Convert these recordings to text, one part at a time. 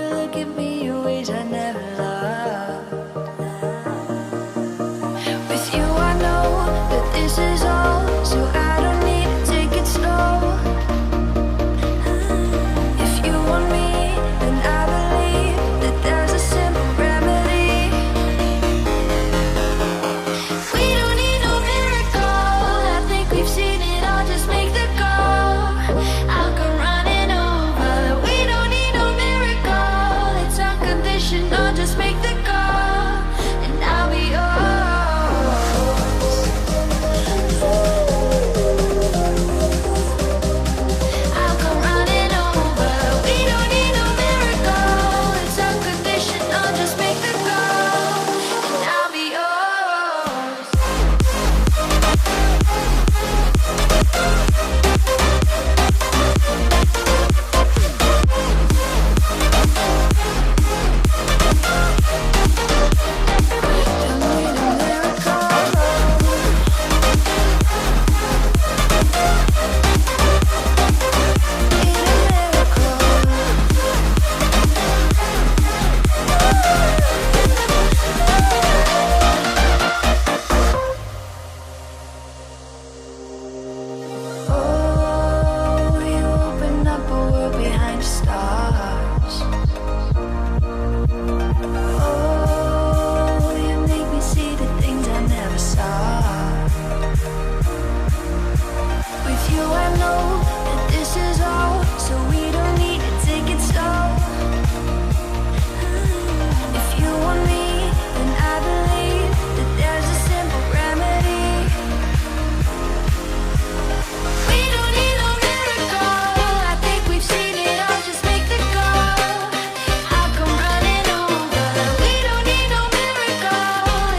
look at me in ways I never loved. With you I know that this is all, so I don't need to take it slow. If you want me, then I believe that there's a simple remedy. We don't need no miracle, I think we've seen it all, just make the call. I'll come running over. We don't need no miracle, it's unconditional, just make the call, and I'll be yours. I'll come running over. We don't need no miracle, it's unconditional, just make the call, and I'll be yours. Don't need a miracle. Need a miracle. Oh, you open up a world behind stars. Oh, you make me see the things I never saw. With you I know that this is all, so we don't need to take it slow. If you want me, then I believe that there's a simple remedy. We don't need no miracle, I think we've seen it all, just make the call. I'll come running over. We don't need no miracle,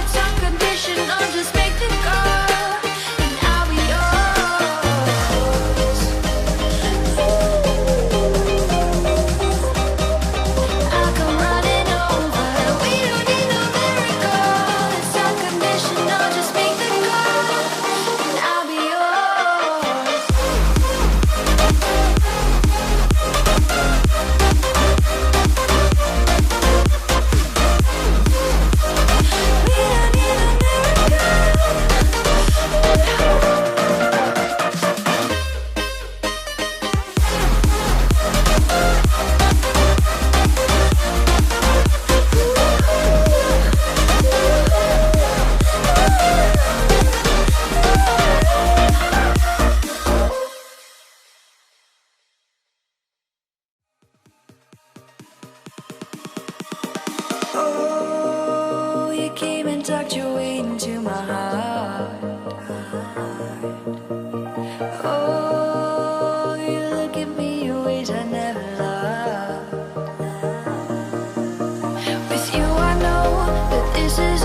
it's unconditional, just make the call, and I'll be yours. I'll come running over. We don't need no miracle, it's unconditional, just make the call, and I'll be yours. We don't need a Oh, you came and tucked your way into my heart. Oh, you look at me in ways I never loved. With you I know that this is